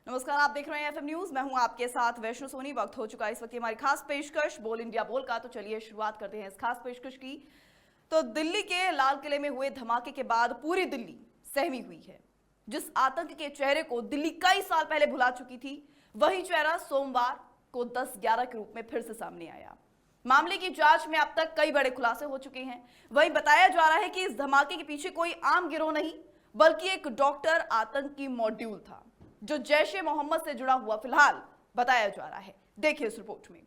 नमस्कार, आप देख रहे हैं एफएम न्यूज। मैं हूं आपके साथ वैष्णो सोनी। वक्त हो चुका है इस वक्त की हमारी खास पेशकश बोल इंडिया बोल का। तो चलिए शुरुआत करते हैं इस खास पेशकश की। तो दिल्ली के लाल किले में हुए धमाके के बाद पूरी दिल्ली सहमी हुई है। जिस आतंक के चेहरे को दिल्ली कई साल पहले भुला चुकी थी, वही चेहरा सोमवार को 10/11 के रूप में फिर से सामने आया। मामले की जांच में अब तक कई बड़े खुलासे हो चुके हैं। वहीं बताया जा रहा है कि इस धमाके के पीछे कोई आम गिरोह नहीं, बल्कि एक डॉक्टर आतंकी मॉड्यूल था जो जैश ए मोहम्मद से जुड़ा हुआ फिलहाल बताया जा रहा है। देखिए इस रिपोर्ट में।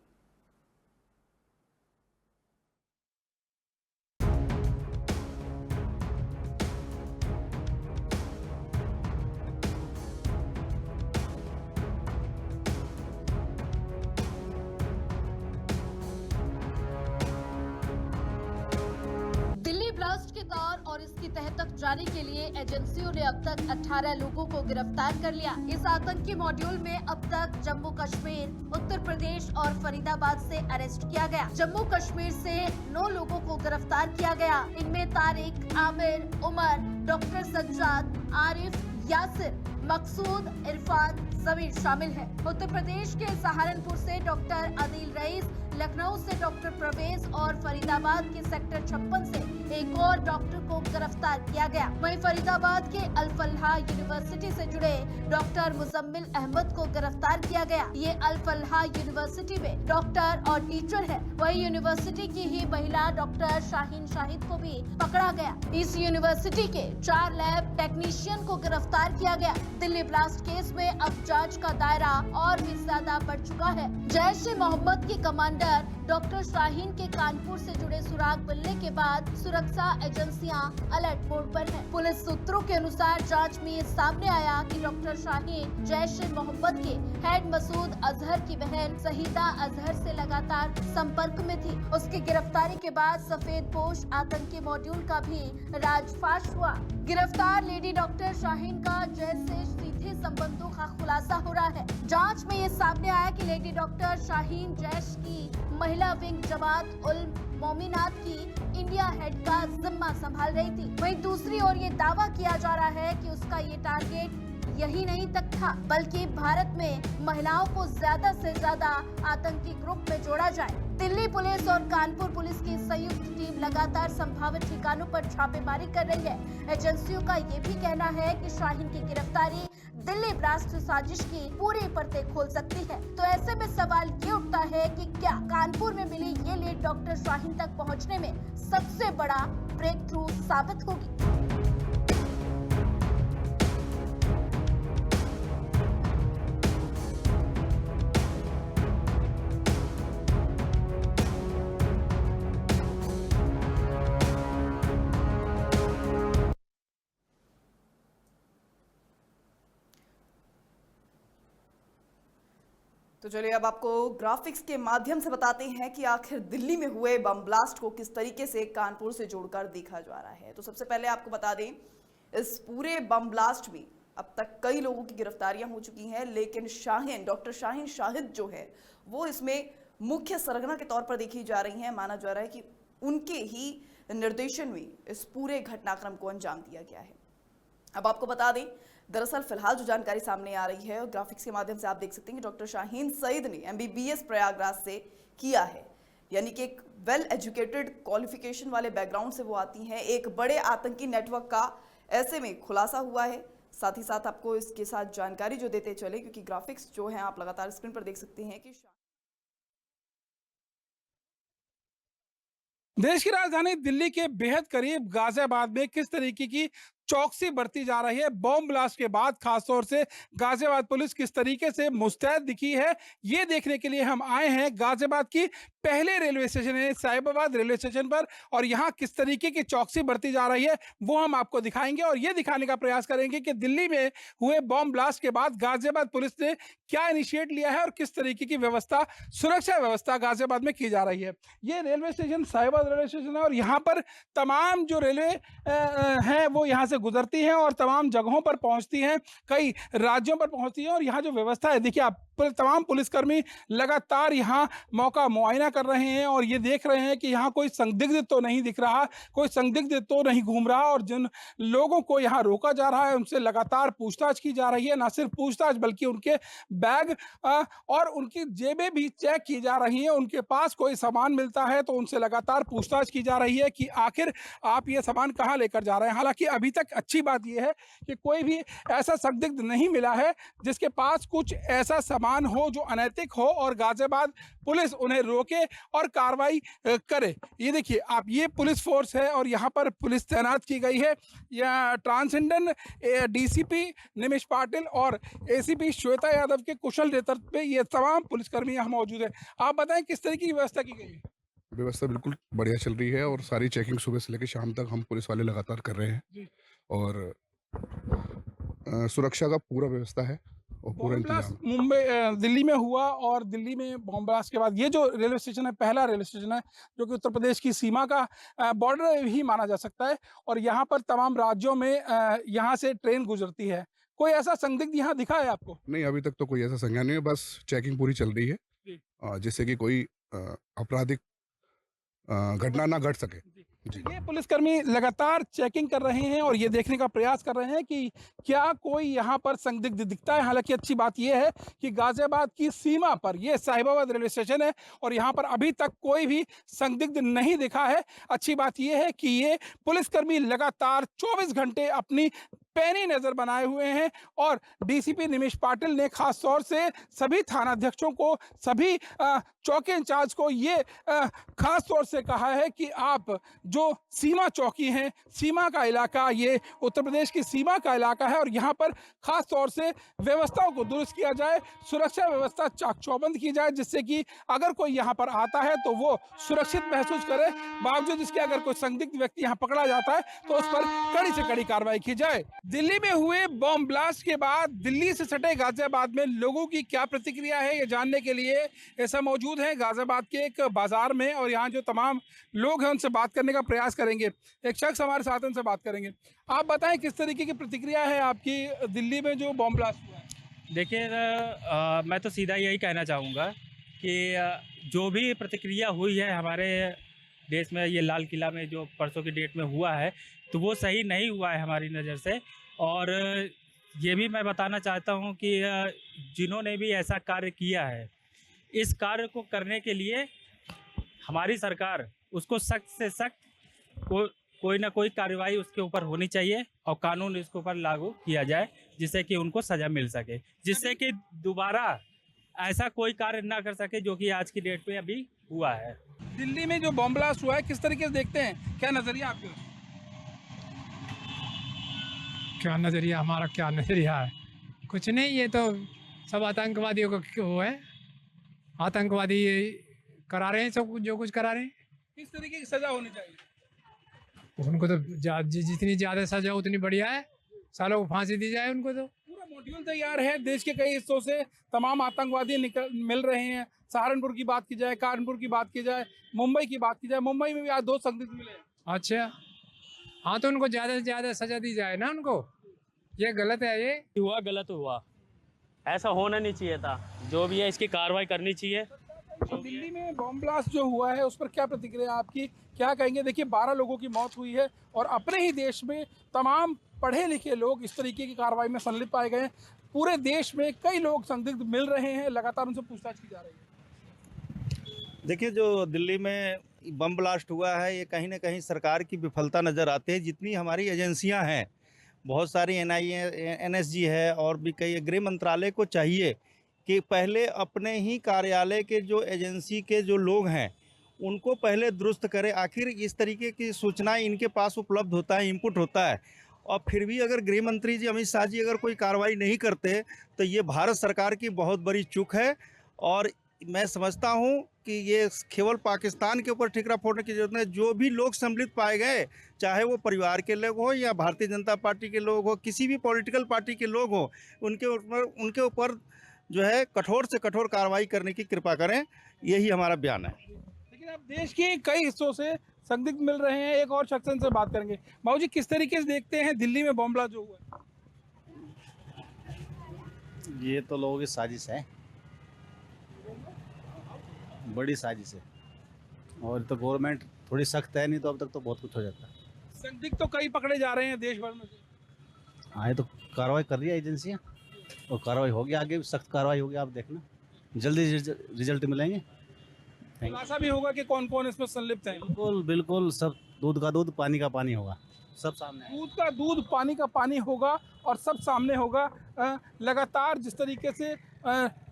दिल्ली ब्लास्ट के दौर और इसकी तह तक जाने के लिए एजेंसियों ने अब तक 18 लोगों को गिरफ्तार कर लिया। इस आतंकी मॉड्यूल में अब तक जम्मू कश्मीर, उत्तर प्रदेश और फरीदाबाद से अरेस्ट किया गया। जम्मू कश्मीर से 9 लोगों को गिरफ्तार किया गया। इनमें तारिक, आमिर, उमर, डॉक्टर सज्जाद, आरिफ, यासिर, मकसूद, इरफान, समीर शामिल है। उत्तर प्रदेश के सहारनपुर से डॉक्टर आदिल रईस, लखनऊ से डॉक्टर प्रवेश और फरीदाबाद के सेक्टर 56 से एक और डॉक्टर को गिरफ्तार किया गया। वहीं फरीदाबाद के अल-फलाह यूनिवर्सिटी से जुड़े डॉक्टर मुजम्मिल अहमद को गिरफ्तार किया गया। ये अल-फलाह यूनिवर्सिटी में डॉक्टर और टीचर है। वहीं यूनिवर्सिटी की ही महिला डॉक्टर शाहीन शाहिद को भी पकड़ा गया। इस यूनिवर्सिटी के 4 लैब टेक्नीशियन को गिरफ्तार किया गया। दिल्ली ब्लास्ट केस में अब जांच का दायरा और भी ज्यादा बढ़ चुका है। जैश ए मोहम्मद के कमांडर डॉक्टर शाहीन के कानपुर से जुड़े सुराग मिलने के बाद सुरक्षा एजेंसियां अलर्ट मोड पर हैं। पुलिस सूत्रों के अनुसार जांच में ये सामने आया कि डॉक्टर शाहीन जैश ए मोहम्मद के हेड मसूद अजहर की बहन सहीदा अजहर से लगातार संपर्क में थी। उसकी गिरफ्तारी के बाद सफेद पोश आतंकी मॉड्यूल का भी राजफाश हुआ। गिरफ्तार लेडी डॉक्टर शाहीन का जैश से सीधे संबंधों का खुलासा हो रहा है। जांच में ये सामने आया कि लेडी डॉक्टर शाहीन जैश की महिला विंग जमात उल मोमिनात की इंडिया हेड का जिम्मा संभाल रही थी। वहीं दूसरी ओर ये दावा किया जा रहा है कि उसका ये टारगेट यही नहीं तक था, बल्कि भारत में महिलाओं को ज्यादा से ज्यादा आतंकी ग्रुप में जोड़ा जाए। दिल्ली पुलिस और कानपुर पुलिस की संयुक्त टीम लगातार संभावित ठिकानों पर छापेमारी कर रही है। एजेंसियों का ये भी कहना है कि शाहीन की गिरफ्तारी दिल्ली ब्लास्ट साजिश की पूरी परतें खोल सकती है। तो ऐसे में सवाल ये उठता है कि क्या कानपुर में मिली ये लीड डॉक्टर शाहीन तक पहुंचने में सबसे बड़ा ब्रेक थ्रू साबित होगी। तो चलिए अब आपको ग्राफिक्स के माध्यम से बताते हैं कि आखिर दिल्ली में हुए बम ब्लास्ट को किस तरीके से कानपुर से जोड़कर देखा जा रहा है। तो सबसे पहले आपको बता दें, इस पूरे बम ब्लास्ट में अब तक कई लोगों की गिरफ्तारियां हो चुकी हैं, लेकिन शाहीन, डॉक्टर शाहीन शाहिद जो है वो इसमें मुख्य सरगना के तौर पर देखी जा रही हैं। माना जा रहा है कि उनके ही निर्देशन में इस पूरे घटनाक्रम को अंजाम दिया गया है। अब आपको बता दें, दरअसल फिलहाल जो जानकारी सामने आ रही है, ग्राफिक्स के माध्यम से आप देख सकते हैं कि डॉक्टर शाहीन सईद ने एमबीबीएस प्रयागराज से किया है, यानी कि एक वेल एजुकेटेड क्वालिफिकेशन वाले बैकग्राउंड से वो आती हैं। एक बड़े आतंकी नेटवर्क का ऐसे में खुलासा हुआ है। साथ ही साथ आपको इसके साथ जानकारी जो देते चले, क्योंकि ग्राफिक्स जो है आप लगातार स्क्रीन पर देख सकते हैं कि देश की राजधानी दिल्ली के बेहद करीब गाजियाबाद में किस तरीके की चौकसी बरती जा रही है। बॉम्ब ब्लास्ट के बाद खासतौर से गाजियाबाद पुलिस किस तरीके से मुस्तैद दिखी है, ये देखने के लिए हम आए हैं गाजियाबाद की पहले रेलवे स्टेशन है साहिबाबाद रेलवे स्टेशन पर, और यहाँ किस तरीके की चौकसी बरती जा रही है वो हम आपको दिखाएंगे और ये दिखाने का प्रयास करेंगे कि दिल्ली में हुए बॉम्ब ब्लास्ट के बाद गाजियाबाद पुलिस ने क्या इनिशिएट लिया है और किस तरीके की व्यवस्था, सुरक्षा व्यवस्था गाजियाबाद में की जा रही है। ये railway station Sahibabad railway station है और यहाँ पर तमाम जो रेलवे हैं वो यहाँ से से गुजरती हैं और तमाम जगहों पर पहुंचती हैं, कई राज्यों पर पहुंचती हैं। और यहाँ जो व्यवस्था है, देखिए आप तमाम पुलिसकर्मी लगातार यहाँ मौका मुआयना कर रहे हैं और ये देख रहे हैं कि यहाँ कोई संदिग्ध तो नहीं दिख रहा, कोई संदिग्ध तो नहीं घूम रहा। और जिन लोगों को यहाँ रोका जा रहा है उनसे लगातार पूछताछ की जा रही है। ना सिर्फ पूछताछ बल्कि उनके बैग और उनकी जेबें भी चेक की जा रही हैं। उनके पास कोई सामान मिलता है तो उनसे लगातार पूछताछ की जा रही है कि आखिर आप ये सामान कहाँ लेकर जा रहे हैं। हालांकि अभी तक अच्छी बात यह है कि कोई भी ऐसा संदिग्ध नहीं मिला है जिसके पास कुछ ऐसा सामान हो जो अनैतिक हो और गाजियाबाद पुलिस उन्हें रोके और कार्रवाई करे। ये देखिए आप, ये पुलिस फोर्स है और यहाँ पर पुलिस तैनात की गई है। यहाँ ट्रांसेंडन डीसीपी निमिष पाटिल और एसीपी श्वेता यादव के कुशल नेतृत्व पे ये तमाम पुलिसकर्मी यहाँ मौजूद है। आप बताएं किस तरीके की व्यवस्था की गई है? व्यवस्था बिल्कुल बढ़िया चल रही है और सारी चेकिंग सुबह से लेकर शाम तक हम पुलिस वाले लगातार कर रहे हैं और सुरक्षा का पूरा व्यवस्था है और पूरा इंतजाम। मुंबई दिल्ली में हुआ और दिल्ली में बॉम्ब ब्लास्ट के बाद ये जो रेलवे स्टेशन है, पहला रेलवे स्टेशन है जो कि उत्तर प्रदेश की सीमा का बॉर्डर ही माना जा सकता है और यहाँ पर तमाम राज्यों में यहाँ से ट्रेन गुजरती है। कोई ऐसा संदिग्ध यहाँ दिखा है आपको? नहीं, अभी तक तो कोई ऐसा संज्ञान नहीं है, बस चेकिंग पूरी चल रही है जिससे कि कोई आपराधिक घटना ना घट सके। ये पुलिसकर्मी लगातार चेकिंग कर रहे हैं और ये देखने का प्रयास कर रहे हैं कि क्या कोई यहाँ पर संदिग्ध दिखता है। हालांकि अच्छी बात यह है कि गाजियाबाद की सीमा पर ये साहिबाबाद रेलवे स्टेशन है और यहाँ पर अभी तक कोई भी संदिग्ध नहीं दिखा है। अच्छी बात यह है कि ये पुलिसकर्मी लगातार 24 घंटे अपनी पैनी नजर बनाए हुए हैं और डीसीपी निमिष पाटिल ने खास तौर से सभी थानाध्यक्षों को, सभी चौकी इंचार्ज को ये खास तौर से कहा है कि आप जो सीमा चौकी हैं, सीमा का इलाका, ये उत्तर प्रदेश की सीमा का इलाका है और यहाँ पर खास तौर से व्यवस्थाओं को दुरुस्त किया जाए, सुरक्षा व्यवस्था चाक चौबंद की जाए जिससे कि अगर कोई यहाँ पर आता है तो वो सुरक्षित महसूस करे। बावजूद इसके अगर कोई संदिग्ध व्यक्ति यहाँ पकड़ा जाता है तो उस पर कड़ी से कड़ी कार्रवाई की जाए। दिल्ली में हुए बॉम्ब ब्लास्ट के बाद दिल्ली से सटे गाजियाबाद में लोगों की क्या प्रतिक्रिया है, ये जानने के लिए ऐसा मौजूद है गाजियाबाद के एक बाजार में और यहाँ जो तमाम लोग हैं उनसे बात करने का प्रयास करेंगे। एक शख्स हमारे साथ उनसे बात करेंगे। आप बताएं किस तरीके की प्रतिक्रिया है आपकी दिल्ली में जो बॉम्ब ब्लास्ट हुआ है? देखिए मैं तो सीधा यही कहना चाहूँगा कि जो भी प्रतिक्रिया हुई है हमारे देश में, ये लाल किला में जो परसों की डेट में हुआ है, तो वो सही नहीं हुआ है हमारी नज़र से। और ये भी मैं बताना चाहता हूँ कि जिन्होंने भी ऐसा कार्य किया है, इस कार्य को करने के लिए हमारी सरकार उसको सख्त से सख्त कोई ना कोई कार्रवाई उसके ऊपर होनी चाहिए और कानून इसके ऊपर लागू किया जाए जिससे कि उनको सज़ा मिल सके, जिससे कि दोबारा ऐसा कोई कार्य ना कर सके जो कि आज की डेट पे अभी हुआ है। दिल्ली में जो बॉम्ब ब्लास्ट हुआ है किस तरीके से देखते हैं, क्या नजरिया आपका? क्या नज़रिया, हमारा क्या नज़रिया है? कुछ नहीं, ये तो सब आतंकवादियों का वो है, आतंकवादी करा रहे हैं सब जो कुछ करा रहे हैं। किस तरीके की सजा होनी चाहिए? उनको तो जितनी ज़्यादा सजा उतनी बढ़िया है, सालों को फांसी दी जाए उनको। तो पूरा मॉड्यूल तैयार है, देश के कई हिस्सों से तमाम आतंकवादी मिल रहे हैं। सहारनपुर की बात की जाए, कानपुर की बात की जाए, मुंबई की बात की जाए, मुंबई में भी आज 2 संदिग्ध मिले। अच्छा, हाँ, तो उनको ज़्यादा से ज़्यादा सजा दी जाए ना उनको। ये गलत है, ये हुआ गलत हुआ, ऐसा होना नहीं चाहिए था। जो भी है इसकी कार्रवाई करनी चाहिए। दिल्ली में बॉम्ब ब्लास्ट जो हुआ है उस पर क्या प्रतिक्रिया आपकी, क्या कहेंगे? देखिए 12 लोगों की मौत हुई है और अपने ही देश में तमाम पढ़े लिखे लोग इस तरीके की कार्रवाई में संलिप्त पाए गए हैं। पूरे देश में कई लोग संदिग्ध मिल रहे हैं, लगातार उनसे पूछताछ की जा रही है। देखिए, जो दिल्ली में बम ब्लास्ट हुआ है, ये कहीं ना कहीं सरकार की विफलता नज़र आती है। जितनी हमारी एजेंसियां हैं, बहुत सारी NIA, NSG है और भी कई, गृह मंत्रालय को चाहिए कि पहले अपने ही कार्यालय के जो एजेंसी के जो लोग हैं उनको पहले दुरुस्त करें। आखिर इस तरीके की सूचनाएं इनके पास उपलब्ध होता है, इनपुट होता है, और फिर भी अगर गृह मंत्री जी अमित शाह जी अगर कोई कार्रवाई नहीं करते तो ये भारत सरकार की बहुत बड़ी चूक है। और मैं समझता हूं कि ये केवल पाकिस्तान के ऊपर ठिकरा फोड़ने की जरूरत नहीं। जो भी लोग सम्मिलित पाए गए, चाहे वो परिवार के लोग हो या भारतीय जनता पार्टी के लोग हो, किसी भी पॉलिटिकल पार्टी के लोग हो, उनके ऊपर जो है कठोर से कठोर कार्रवाई करने की कृपा करें, यही हमारा बयान है। लेकिन अब देश के कई हिस्सों से संदिग्ध मिल रहे हैं। एक और शख्स से बात करेंगे। बाबू जी, किस तरीके से देखते हैं दिल्ली में बॉम्ब ब्लास्ट जो हुआ है? ये तो लोगों की साजिश है, बड़ी साजिश है, और तो गवर्नमेंट थोड़ी सख्त है, नहीं तो अब तक तो बहुत कुछ हो जाता। संदिग्ध तो कई पकड़े जा रहे हैं देश भर में से। हाँ, ये तो कार्रवाई कर रही है एजेंसियाँ, और कार्रवाई होगी, आगे भी सख्त कार्रवाई होगी, आप देखना जल्दी रिजल्ट मिलेंगे। खुलासा भी होगा कि कौन कौन इसमें संलिप्त है। बिल्कुल बिल्कुल, सब दूध का दूध पानी का पानी होगा, सब सामने आएगा। दूध का दूध पानी का पानी होगा और सब सामने होगा। लगातार जिस तरीके से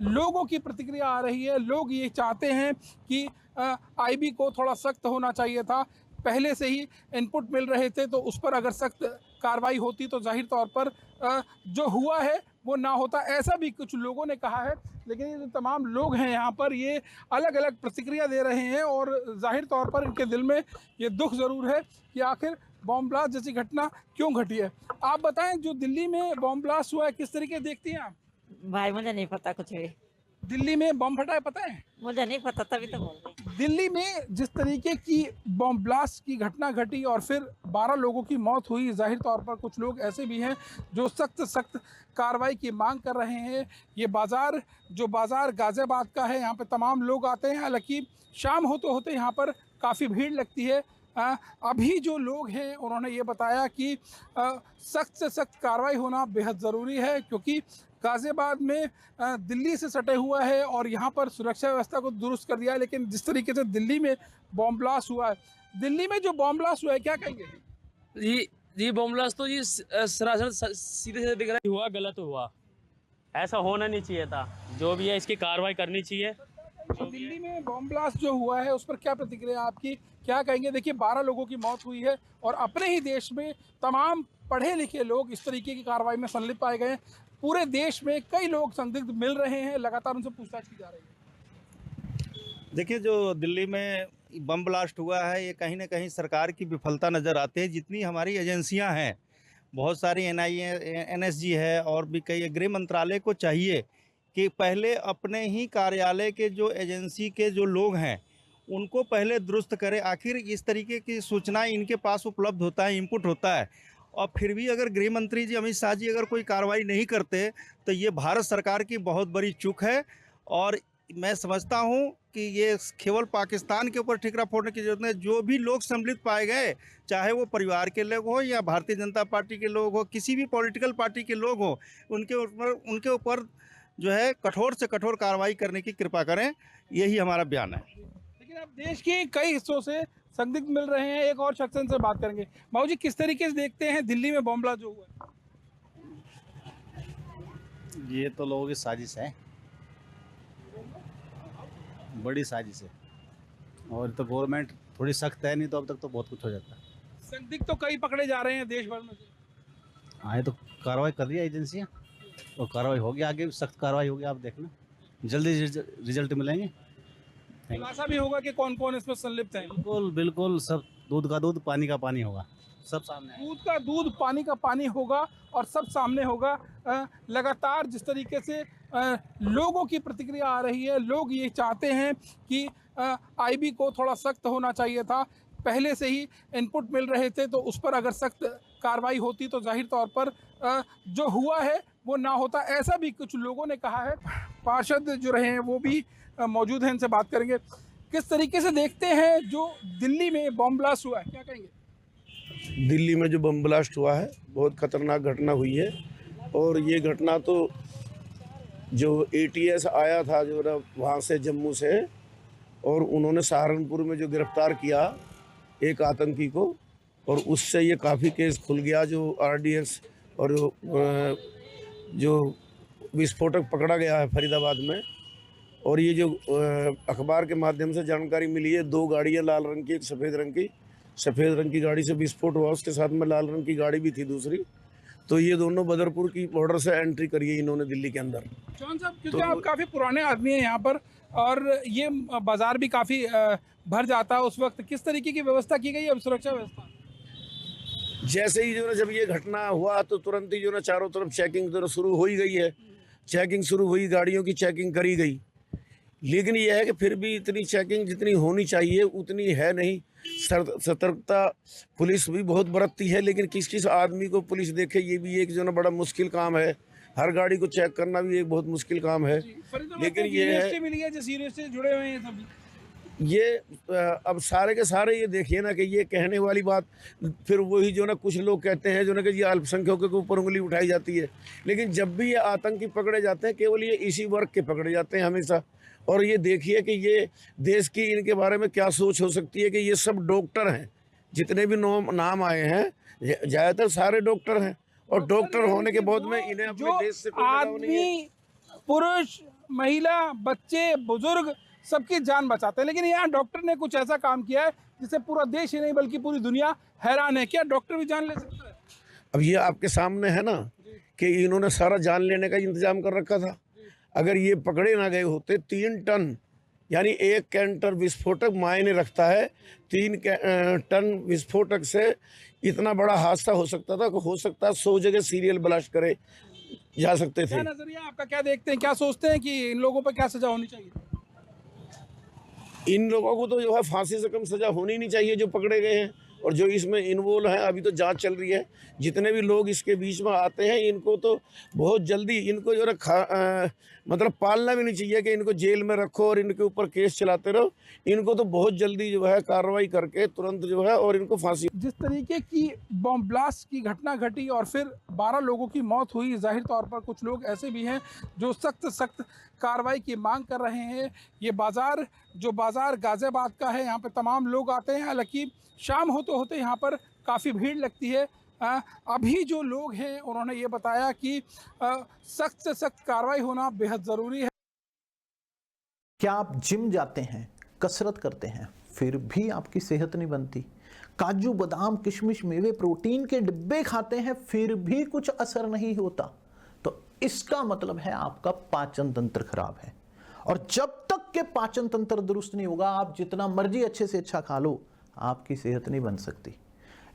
लोगों की प्रतिक्रिया आ रही है, लोग ये चाहते हैं कि आईबी को थोड़ा सख्त होना चाहिए था। पहले से ही इनपुट मिल रहे थे, तो उस पर अगर सख्त कार्रवाई होती तो जाहिर तौर पर जो हुआ है वो ना होता, ऐसा भी कुछ लोगों ने कहा है। लेकिन ये जो तमाम लोग हैं यहाँ पर, ये अलग अलग प्रतिक्रिया दे रहे हैं और जाहिर तौर पर इनके दिल में ये दुख ज़रूर है कि आखिर बॉम्ब ब्लास्ट जैसी घटना क्यों घटी है। आप बताएं, जो दिल्ली में बॉम्ब ब्लास्ट हुआ है, किस तरीके देखती हैं आप? भाई मुझे नहीं पता कुछ भी, दिल्ली में बम फटा है, पता है? मुझे नहीं पता, तभी तो बोल रही। दिल्ली में जिस तरीके की बॉम्ब ब्लास्ट की घटना घटी और फिर 12 लोगों की मौत हुई, जाहिर तौर पर कुछ लोग ऐसे भी हैं जो सख्त कार्रवाई की मांग कर रहे हैं। ये बाज़ार गाज़ियाबाद का है, यहाँ पे तमाम लोग आते हैं। हालांकि शाम होते होते यहाँ पर काफ़ी भीड़ लगती है। अभी जो लोग हैं उन्होंने ये बताया कि सख्त से सख्त कार्रवाई होना बेहद ज़रूरी है, क्योंकि गाज़ियाबाद में दिल्ली से सटे हुआ है और यहाँ पर सुरक्षा व्यवस्था को दुरुस्त कर दिया है। लेकिन जिस तरीके से दिल्ली में बॉम्ब ब्लास्ट हुआ है, दिल्ली में जो बॉम्ब ब्लास्ट हुआ है, क्या कहेंगे? जी बॉम्ब ब्लास्ट तो जी सरासर सीधे सीधे दिख रहा है, हुआ गलत हुआ, ऐसा होना नहीं चाहिए था। जो भी है इसकी कार्रवाई करनी चाहिए। दिल्ली में बॉम्ब ब्लास्ट जो हुआ है उस पर क्या प्रतिक्रिया आपकी, क्या कहेंगे? देखिए, 12 लोगों की मौत हुई है और अपने ही देश में तमाम पढ़े लिखे लोग इस तरीके की कार्रवाई में संलिप्त पाए गए। पूरे देश में कई लोग संदिग्ध मिल रहे हैं, लगातार उनसे पूछताछ की जा रही है। देखिए, जो दिल्ली में बम ब्लास्ट हुआ है, ये कहीं ना कहीं सरकार की विफलता नज़र आती है। जितनी हमारी एजेंसियां हैं, बहुत सारी NIA, NSG है, और भी कई, गृह मंत्रालय को चाहिए कि पहले अपने ही कार्यालय के जो एजेंसी के जो लोग हैं उनको पहले दुरुस्त करें। आखिर इस तरीके की सूचनाएं इनके पास उपलब्ध होता है, इनपुट होता है, और फिर भी अगर गृह मंत्री जी अमित शाह जी अगर कोई कार्रवाई नहीं करते तो ये भारत सरकार की बहुत बड़ी चूक है। और मैं समझता हूँ कि ये केवल पाकिस्तान के ऊपर ठिकरा फोड़ने की जरूरत नहीं। जो भी लोग सम्मिलित पाए गए, चाहे वो परिवार के लोग हो या भारतीय जनता पार्टी के लोग हो, किसी भी पॉलिटिकल पार्टी के लोग हो, उनके ऊपर जो है कठोर से कठोर कार्रवाई करने की कृपा करें, यही हमारा बयान है। लेकिन अब देश के कई हिस्सों से संदिग्ध मिल रहे हैं। एक और शख्स से बात करेंगे। बाबू जी, किस तरीके से देखते हैं दिल्ली में बॉम्ब ब्लास्ट जो हुआ है? ये तो लोगों की साजिश है, बड़ी साजिश है, और तो गवर्नमेंट थोड़ी सख्त है, नहीं तो अब तक तो बहुत कुछ हो जाता। संदिग्ध तो कई पकड़े जा रहे हैं देश भर में से। हाँ, ये तो कार्रवाई कर रही है एजेंसियाँ, और कार्रवाई होगी, आगे भी सख्त कार्रवाई होगी, आप देखना जल्दी रिजल्ट मिलेंगे। खुलासा भी होगा कि कौन कौन इसमें संलिप्त है। बिल्कुल बिल्कुल, सब दूध का दूध पानी का पानी होगा, सब सामने आएगा। दूध का दूध पानी का पानी होगा और सब सामने होगा। लगातार जिस तरीके से लोगों की प्रतिक्रिया आ रही है, लोग ये चाहते हैं कि आईबी को थोड़ा सख्त होना चाहिए था। पहले से ही इनपुट मिल रहे थे, तो उस पर अगर सख्त कार्रवाई होती तो जाहिर तौर पर जो हुआ है वो ना होता, ऐसा भी कुछ लोगों ने कहा है। पार्षद जो रहे हैं वो भी मौजूद हैं, इनसे बात करेंगे। किस तरीके से देखते हैं जो दिल्ली में बॉम्ब ब्लास्ट हुआ है, क्या कहेंगे? दिल्ली में जो बम ब्लास्ट हुआ है, बहुत खतरनाक घटना हुई है। और ये घटना तो जो ATS आया था जो ना वहाँ से, जम्मू से, और उन्होंने सहारनपुर में जो गिरफ्तार किया एक आतंकी को, और उससे ये काफ़ी केस खुल गया। जो RDX और जो विस्फोटक पकड़ा गया है फरीदाबाद में, और ये जो अखबार के माध्यम से जानकारी मिली है, 2 गाड़ियाँ, लाल रंग की, एक सफ़ेद रंग की। सफ़ेद रंग की गाड़ी से विस्फोट हुआ, उसके साथ में लाल रंग की गाड़ी भी थी दूसरी। तो ये दोनों बदरपुर की बॉर्डर से एंट्री करी है इन्होंने दिल्ली के अंदर। चौहान साहब, क्योंकि आप काफ़ी पुराने आदमी हैं यहाँ पर, और ये बाज़ार भी काफ़ी भर जाता है उस वक्त, किस तरीके की व्यवस्था की गई है अब, सुरक्षा व्यवस्था? जैसे ही जो ना जब ये घटना हुआ तो तुरंत ही जो ना चारों तरफ चेकिंग तो शुरू हो ही गई है। चेकिंग शुरू हुई, गाड़ियों की चेकिंग करी गई। लेकिन ये है कि फिर भी इतनी चेकिंग जितनी होनी चाहिए उतनी है नहीं। सतर्कता पुलिस भी बहुत बरतती है, लेकिन किस किस आदमी को पुलिस देखे ये भी एक जो ना बड़ा मुश्किल काम है। हर गाड़ी को चेक करना भी एक बहुत मुश्किल काम है। लेकिन ये है मिली है जिस यूनिवर्सिटी से जुड़े हुए हैं सभी, ये अब सारे के सारे ये देखिए ना कि ये कहने वाली बात फिर वही जो ना कुछ लोग कहते हैं जो ना कि ये अल्पसंख्यकों के ऊपर उंगली उठाई जाती है। लेकिन जब भी ये आतंकी पकड़े जाते हैं केवल ये इसी वर्ग के पकड़े जाते हैं हमेशा। और ये देखिए कि ये देश की इनके बारे में क्या सोच हो सकती है कि ये सब डॉक्टर हैं। जितने भी नाम आए हैं ज़्यादातर सारे डॉक्टर हैं, और डॉक्टर होने के बाद में इन्हें अपने देश से कोई लगाव नहीं है। आदमी, पुरुष, महिला, बच्चे, बुजुर्ग सबकी जान बचाते हैं, लेकिन यहाँ डॉक्टर ने कुछ ऐसा काम किया है जिससे पूरा देश ही नहीं बल्कि पूरी दुनिया हैरान है। क्या डॉक्टर भी जान ले सकता है? अब ये आपके सामने है ना कि इन्होंने सारा जान लेने का इंतजाम कर रखा था। अगर ये पकड़े ना गए होते 3 टन यानी 1 कैंटर विस्फोटक मायने रखता है। 3 टन विस्फोटक से इतना बड़ा हादसा हो सकता था, हो सकता है 100 जगह सीरियल ब्लास्ट करे जा सकते थे। क्या नजरिया आपका, क्या देखते हैं, क्या सोचते हैं कि इन लोगों पर क्या सजा होनी चाहिए? इन लोगों को तो जो है फांसी से कम सजा होनी नहीं चाहिए जो पकड़े गए हैं और जो इसमें इन्वॉल्व हैं। अभी तो जांच चल रही है। जितने भी लोग इसके बीच में आते हैं इनको तो बहुत जल्दी इनको जो है मतलब पालना भी नहीं चाहिए कि इनको जेल में रखो और इनके ऊपर केस चलाते रहो। इनको तो बहुत जल्दी जो है कार्रवाई करके तुरंत जो है और इनको फांसी। जिस तरीके की बॉम्ब ब्लास्ट की घटना घटी और फिर 12 लोगों की मौत हुई, जाहिर तौर पर कुछ लोग ऐसे भी हैं जो सख्त कार्रवाई की मांग कर रहे हैं। ये बाज़ार गाज़ियाबाद का है, यहाँ पे तमाम लोग आते हैं। हालांकि शाम होते यहाँ पर काफ़ी भीड़ लगती है। अभी जो लोग हैं उन्होंने ये बताया कि सख्त से सख्त कार्रवाई होना बेहद ज़रूरी है। क्या आप जिम जाते हैं, कसरत करते हैं, फिर भी आपकी सेहत नहीं बनती? काजू बादाम किशमिश मेवे प्रोटीन के डिब्बे खाते हैं फिर भी कुछ असर नहीं होता, तो इसका मतलब है आपका पाचन तंत्र खराब है। और जब तक के पाचन तंत्र दुरुस्त नहीं होगा, आप जितना मर्जी अच्छे से अच्छा खा लो, आपकी सेहत नहीं बन सकती।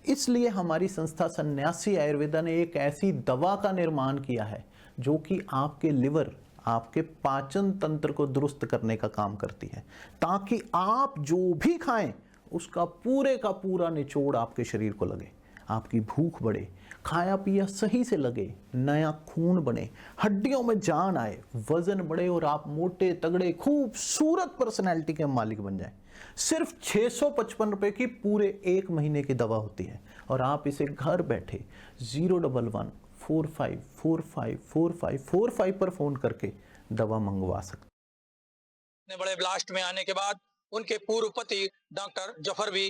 इसलिए हमारी संस्था सन्यासी आयुर्वेदा ने एक ऐसी दवा का निर्माण किया है जो कि आपके लिवर, आपके पाचन तंत्र को दुरुस्त करने का काम करती है, ताकि आप जो भी खाएं उसका पूरे का पूरा निचोड़ आपके शरीर को लगे, आपकी भूख बढ़े, खाया पिया सही से लगे, नया खून बने, हड्डियों में जान आए, वजन बढ़े और आप मोटे तगड़े खूबसूरत पर्सनैलिटी के मालिक बन जाएं। सिर्फ 655 रुपए की पूरे 1 महीने की दवा होती है और आप इसे घर बैठे 011-45454545 पर फोन करके दवा मंगवा सकते। बड़े ब्लास्ट में आने के बाद उनके पूर्व पति डॉक्टर जफर भी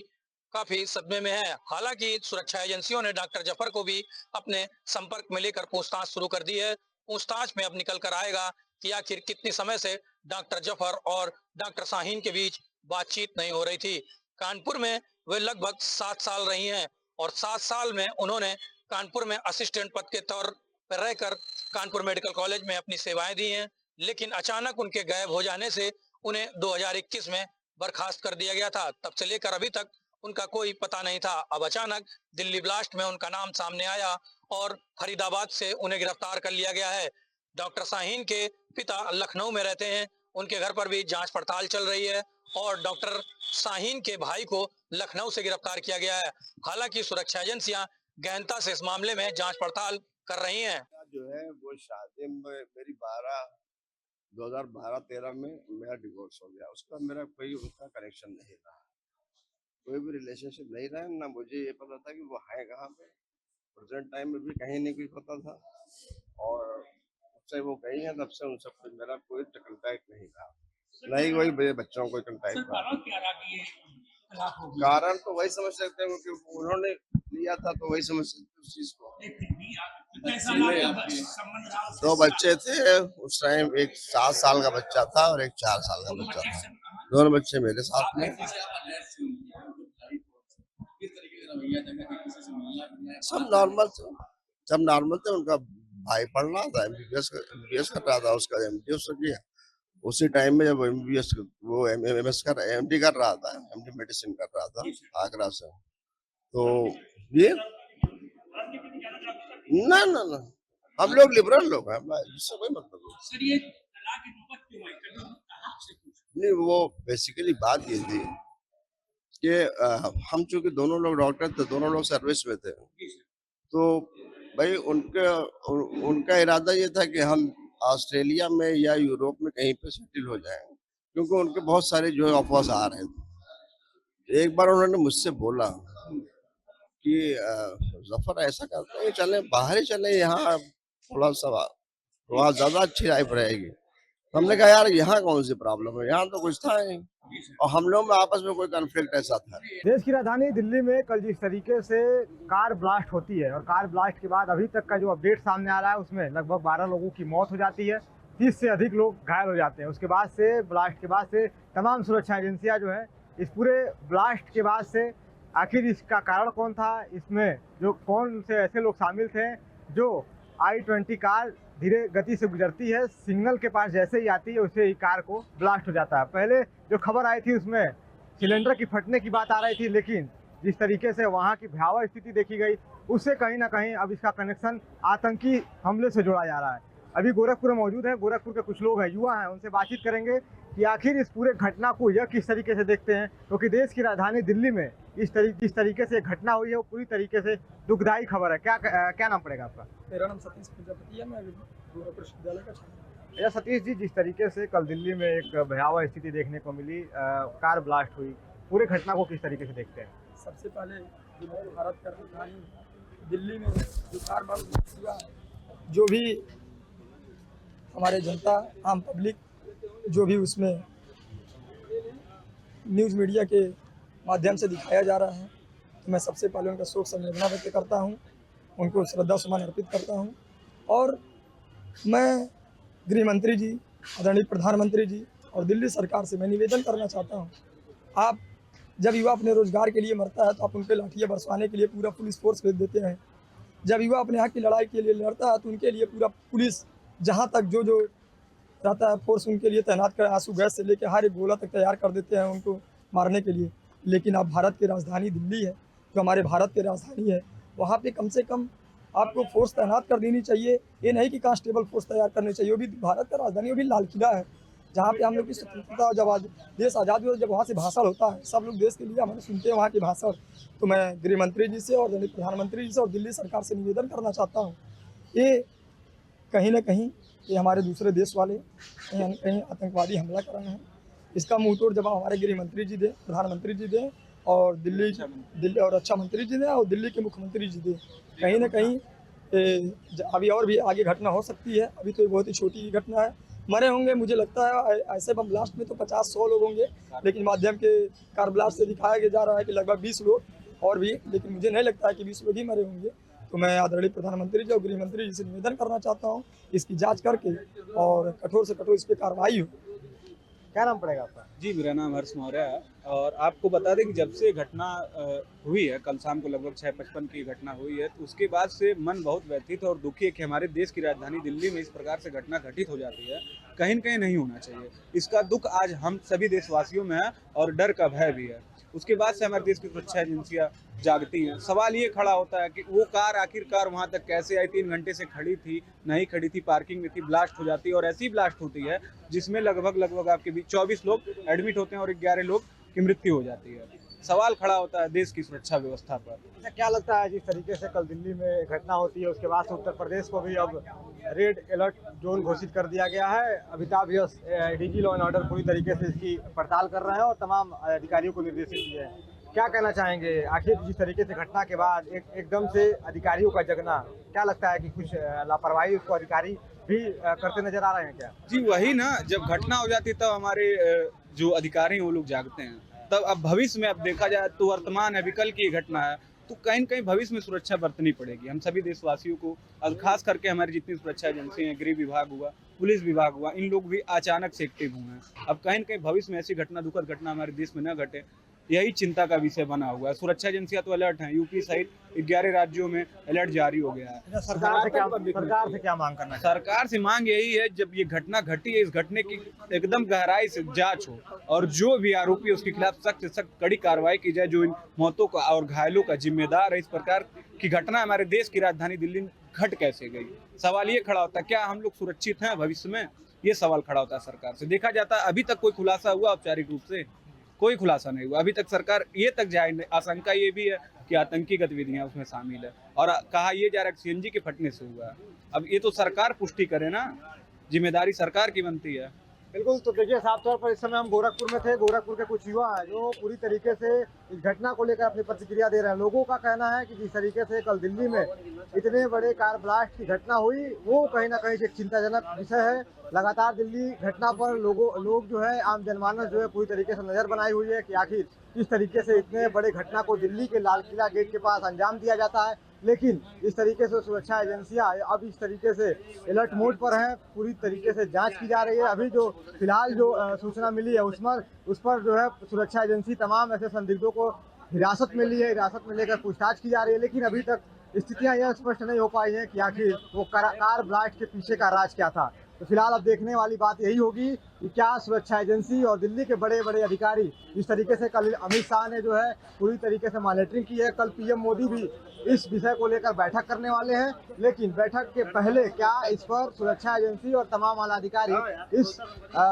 काफी सदमे में है। हालांकि सुरक्षा एजेंसियों ने डॉक्टर जफर को भी अपने संपर्क में लेकर पूछताछ शुरू कर दी है। पूछताछ में अब निकल कर आएगा कि आखिर कितने समय से डॉक्टर जफर और डॉक्टर शाहीन के बीच बातचीत नहीं हो रही थी। कानपुर में वे लगभग 7 साल रही हैं और 7 साल में उन्होंने कानपुर में असिस्टेंट पद के तौर पर रहकर कानपुर मेडिकल कॉलेज में अपनी सेवाएं दी हैं। लेकिन अचानक उनके गायब हो जाने से उन्हें 2021 में बर्खास्त कर दिया गया था। तब से लेकर अभी तक उनका कोई पता नहीं था। अब अचानक दिल्ली ब्लास्ट में उनका नाम सामने आया और फरीदाबाद से उन्हें गिरफ्तार कर लिया गया है। डॉक्टर शाहीन के पिता लखनऊ में रहते हैं, उनके घर पर भी जांच पड़ताल चल रही है और डॉक्टर शाहीन के भाई को लखनऊ से गिरफ्तार किया गया है। हालांकि सुरक्षा एजेंसियां गहनता से इस मामले में जांच पड़ताल कर रही हैं। जो है वो शादी में मेरी 2012-13 में मेरा डिवोर्स हो गया। उसका मेरा कोई उसका कनेक्शन नहीं रहा, कोई भी रिलेशनशिप नहीं रहा। ना मुझे ये पता था कि वो है कहाँ पे, प्रेजेंट टाइम में भी कहीं नहीं कोई पता था। और जब से वो गई है तब से उन सब पे मेरा कोई कंटेक्ट नहीं था, नहीं कोई मेरे बच्चों को कंटेक्ट था। कारण तो वही समझ सकते हैं क्योंकि उन्होंने लिया था तो वही समझ सकते उस चीज को। 2 बच्चे थे उस टाइम, एक 7 साल का बच्चा था और एक 4 साल का बच्चा था। दोनों बच्चे मेरे साथ में। सब नॉर्मल थे। उनका भाई पढ़ रहा था, एमबीबीएस कर रहा था, उसका एमडी उसने किया। उसी टाइम में जब एमबीबीएस वो एमएमएस कर एमडी कर रहा था, एमडी मेडिसिन कर रहा था आगरा से। तो ये ना हम लोग लिबरल लोग हैं, इससे कोई मतलब नहीं। नहीं, वो बेसिकली बात ये थी कि हम चूंकि दोनों लोग डॉक्टर थे, दोनों लोग सर्विस में थे, तो भाई उनका इरादा ये था कि हम ऑस्ट्रेलिया में या यूरोप में कहीं पे सेटल हो जाएं, क्योंकि उनके बहुत सारे जो ऑफर्स आ रहे थे। एक बार उन्होंने मुझसे बोला कि जफर ऐसा करते हैं, चले बाहर ही चले, यहाँ थोड़ा सा वहाँ ज्यादा अच्छी लाइफ रहेगी। तो हमने कहा यार यहाँ कौन सी प्रॉब्लम है, यहाँ तो कुछ था नहीं, और हम लोग में आपस में कोई कॉन्फ्लिक्ट ऐसा था। देश की राजधानी दिल्ली में कल जिस तरीके से कार ब्लास्ट होती है और कार ब्लास्ट के बाद अभी तक का जो अपडेट सामने आ रहा है उसमें लगभग 12 लोगों की मौत हो जाती है, 30 से अधिक लोग घायल हो जाते हैं। उसके बाद से ब्लास्ट के बाद से तमाम सुरक्षा एजेंसियां जो है इस पूरे ब्लास्ट के बाद से आखिर इसका कारण कौन था, इसमें जो कौन से ऐसे लोग शामिल थे जो I-20 कार धीरे गति से गुजरती है, सिग्नल के पास जैसे ही आती है उससे ही कार को ब्लास्ट हो जाता है। पहले जो खबर आई थी उसमें सिलेंडर की फटने की बात आ रही थी, लेकिन जिस तरीके से वहाँ की भयावह स्थिति देखी गई उससे कहीं ना कहीं अब इसका कनेक्शन आतंकी हमले से जोड़ा जा रहा है। अभी गोरखपुर में मौजूद हैं, गोरखपुर के कुछ लोग हैं, युवा हैं, उनसे बातचीत करेंगे कि आखिर इस पूरे घटना को यह किस तरीके से देखते हैं, क्योंकि देश की राजधानी दिल्ली में जिस तरीके से घटना हुई है वो पूरी तरीके से दुखदायी खबर है। क्या नाम पड़ेगा आपका? मेरा नाम सतीश प्रजापति है, मैं गोरखपुर विश्वविद्यालय का छात्र। भैया सतीश जी, जिस तरीके से कल दिल्ली में एक भयावह स्थिति देखने को मिली, कार ब्लास्ट हुई, पूरे घटना को किस तरीके से देखते हैं? सबसे पहले जो भारत का राजधानी दिल्ली में जो कार ब्लास्ट हुआ, जो भी हमारे जनता आम पब्लिक जो भी उसमें न्यूज़ मीडिया के माध्यम से दिखाया जा रहा है, तो मैं सबसे पहले उनका शोक संवेदना व्यक्त करता हूं, उनको श्रद्धा सुमन अर्पित करता हूं। और मैं गृह मंत्री जी, आदरणीय प्रधानमंत्री जी और दिल्ली सरकार से मैं निवेदन करना चाहता हूं, आप जब युवा अपने रोजगार के लिए मरता है तो आप उन पर लाठियाँ बरसवाने के लिए पूरा पुलिस फोर्स भेज देते हैं। जब युवा अपने हक की लड़ाई के लिए लड़ता है तो उनके लिए पूरा पुलिस जहाँ तक जो रहता है फोर्स उनके लिए तैनात कर, आंसू गैस से लेकर हर एक गोला तक तैयार कर देते हैं उनको मारने के लिए। लेकिन अब भारत की राजधानी दिल्ली है, जो हमारे भारत की राजधानी है, वहाँ पे कम से कम आपको फोर्स तैनात कर देनी चाहिए। ये नहीं कि कांस्टेबल फोर्स तैयार करनी चाहिए। वो भी भारत का राजधानी, वो भी लाल किला है, जहाँ पे हम लोग की स्वतंत्रता जब देश आज़ाद हुआ, जब वहाँ से भाषण होता है, सब लोग देश के लिए हमारे सुनते हैं वहाँ के भाषण। तो मैं गृह मंत्री जी से और प्रधानमंत्री जी से और दिल्ली सरकार से निवेदन करना चाहता हूँ, ये कहीं ना कहीं ये हमारे दूसरे देश वाले कहीं न कहीं आतंकवादी हमला कर रहे हैं। इसका मुंह तोड़ जवाब हमारे गृह मंत्री जी दें, प्रधानमंत्री जी दें और दिल्ली और रक्षा मंत्री जी दें और दिल्ली के मुख्यमंत्री जी दें। कहीं ना कहीं अभी और भी आगे घटना हो सकती है। अभी तो बहुत ही छोटी घटना है, मरे होंगे मुझे लगता है ऐसे बम ब्लास्ट में तो 50-100 लोग होंगे, लेकिन माध्यम के कार ब्लास्ट से दिखाया जा रहा है कि लगभग 20 लोग और भी, लेकिन मुझे नहीं लगता है कि 20 लोग ही मरे होंगे। तो मैं आदरणीय प्रधानमंत्री जी और गृह मंत्री जी से निवेदन करना चाहता हूँ, इसकी जांच करके और कठोर से कठोर इस पर कार्रवाई हो। क्या नाम पड़ेगा आपका? जी, मेरा नाम हर्ष मौर्य है। और आपको बता दें कि जब से घटना हुई है, कल शाम को लगभग 6:55 की घटना हुई है, तो उसके बाद से मन बहुत व्यथित और दुखी है कि हमारे देश की राजधानी दिल्ली में इस प्रकार से घटना घटित हो जाती है। कहीं न कहीं नहीं होना चाहिए। इसका दुख आज हम सभी देशवासियों में है और डर का भय भी है। उसके बाद से हमारे देश की सुरक्षा एजेंसियां जागती हैं। सवाल ये खड़ा होता है कि वो कार आखिरकार वहां तक कैसे आई? 3 घंटे से खड़ी थी, नहीं खड़ी थी, पार्किंग में थी, ब्लास्ट हो जाती है। और ऐसी ब्लास्ट होती है जिसमें लगभग आपके बीच 24 लोग एडमिट होते हैं और 11 लोग की मृत्यु हो जाती है। सवाल खड़ा होता है देश की सुरक्षा व्यवस्था पर। अच्छा, क्या लगता है जिस तरीके से कल दिल्ली में घटना होती है उसके बाद से उत्तर प्रदेश को भी अब रेड अलर्ट जोन घोषित कर दिया गया है। अमिताभ यश डीजी लॉ एंड ऑर्डर पूरी तरीके से इसकी पड़ताल कर रहे हैं और तमाम अधिकारियों को निर्देशित किए हैं। क्या कहना चाहेंगे? आखिर जिस तरीके से घटना के बाद एकदम से अधिकारियों का जगना, क्या लगता है कि कुछ लापरवाही उसको अधिकारी भी करते नजर आ रहे हैं क्या? जी वही ना, जब घटना हो जाती है तब हमारे जो अधिकारी हैं वो लोग जागते हैं। तब अब भविष्य में अब देखा जाए तो वर्तमान है, विकल की घटना है, तो कहीं न कहीं भविष्य में सुरक्षा बरतनी पड़ेगी हम सभी देशवासियों को। और खास करके हमारी जितनी सुरक्षा एजेंसी हैं, गृह विभाग हुआ, पुलिस विभाग हुआ, इन लोग भी अचानक से एक्टिव हुए हैं। अब कहीं न कहीं भविष्य में ऐसी घटना, दुखद घटना हमारे देश में न घटे, यही चिंता का विषय बना हुआ है। सुरक्षा एजेंसियां तो अलर्ट हैं, यूपी सहित 11 राज्यों में अलर्ट जारी हो गया है। सरकार से क्या मांग करना है? सरकार से मांग यही है, जब ये घटना घटी है, इस घटने की एकदम गहराई से जांच हो और जो भी आरोपी है उसके खिलाफ सख्त से सख्त कड़ी कार्रवाई की जाए, जो इन मौतों का और घायलों का जिम्मेदार है। इस प्रकार की घटना हमारे देश की राजधानी दिल्ली में घट कैसे गई? सवाल ये खड़ा होता है, क्या हम लोग सुरक्षित हैं भविष्य में? ये सवाल खड़ा होता है सरकार से। देखा जाता है अभी तक कोई खुलासा हुआ औपचारिक रूप से? कोई खुलासा नहीं हुआ अभी तक। सरकार ये तक जाए, आशंका ये भी है कि आतंकी गतिविधियां उसमें शामिल है, और कहा यह जा रहा है सीएनजी के फटने से हुआ। अब ये तो सरकार पुष्टि करे ना, जिम्मेदारी सरकार की बनती है। बिल्कुल। तो देखिए, साफ तौर पर इस समय हम गोरखपुर में थे। गोरखपुर के कुछ युवा हैं जो पूरी तरीके से इस घटना को लेकर अपनी प्रतिक्रिया दे रहे हैं। लोगों का कहना है कि जिस तरीके से कल दिल्ली में इतने बड़े कार ब्लास्ट की घटना हुई, वो कहीं ना कहीं एक चिंताजनक विषय है। लगातार दिल्ली घटना पर लोग जो है, आम जनमानस जो है पूरी तरीके से नजर बनाई हुई है कि आखिर किस तरीके से इतने बड़े घटना को दिल्ली के लाल किला गेट के पास अंजाम दिया जाता है। लेकिन इस तरीके से सुरक्षा एजेंसियां अब इस तरीके से अलर्ट मोड पर हैं, पूरी तरीके से जांच की जा रही है। अभी जो फिलहाल जो सूचना मिली है उस पर जो है सुरक्षा एजेंसी तमाम ऐसे संदिग्धों को हिरासत में ली है, हिरासत में लेकर पूछताछ की जा रही है। लेकिन अभी तक स्थितियां यह स्पष्ट नहीं हो पाई हैं कि आखिर वो कार ब्लास्ट के पीछे का राज क्या था। तो फिलहाल अब देखने वाली बात यही होगी कि क्या सुरक्षा एजेंसी और दिल्ली के बड़े बड़े अधिकारी, जिस तरीके से कल अमित शाह ने जो है पूरी तरीके से मॉनिटरिंग की है, कल पीएम मोदी भी इस विषय को लेकर बैठक करने वाले हैं। लेकिन बैठक के पहले क्या इस पर सुरक्षा एजेंसी और तमाम आला अधिकारी इस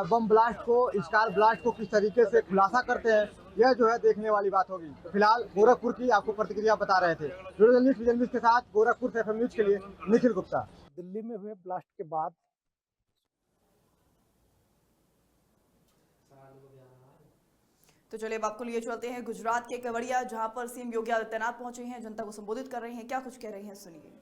बम ब्लास्ट को, इस कार ब्लास्ट को किस तरीके से खुलासा करते हैं, यह जो है देखने वाली बात होगी। तो फिलहाल गोरखपुर की आपको प्रतिक्रिया बता रहे थे। जर्नलिस्ट के साथ गोरखपुर से FM न्यूज के लिए निखिल गुप्ता। दिल्ली में हुए ब्लास्ट के बाद तो चलिए अब आपको लिए चलते हैं गुजरात के केवड़िया, जहां पर सीएम योगी आदित्यनाथ पहुंचे हैं, जनता को संबोधित कर रहे हैं। क्या कुछ कह रहे हैं, सुनिए।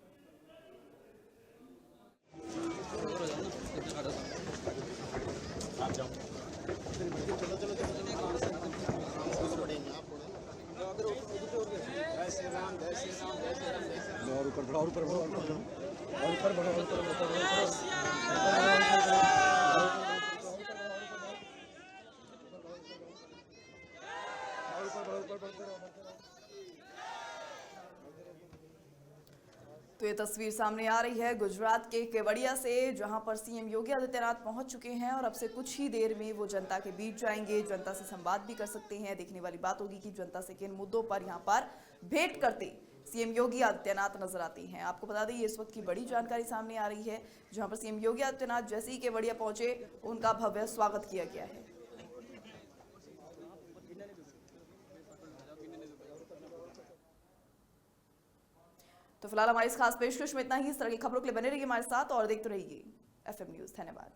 तो ये तस्वीर सामने आ रही है गुजरात के केवड़िया से, जहां पर सीएम योगी आदित्यनाथ पहुंच चुके हैं और अब से कुछ ही देर में वो जनता के बीच जाएंगे, जनता से संवाद भी कर सकते हैं। देखने वाली बात होगी कि जनता से किन मुद्दों पर यहां पर भेंट करते सीएम योगी आदित्यनाथ नजर आते हैं। आपको बता दें, ये इस वक्त की बड़ी जानकारी सामने आ रही है, जहां पर सीएम योगी आदित्यनाथ जैसे ही केवड़िया पहुंचे, उनका भव्य स्वागत किया गया है। तो फिलहाल हमारी इस खास पेशकश में इतना ही। इस तरह की खबरों के लिए बने रहिए हमारे साथ और देखते रहिए FM न्यूज। धन्यवाद।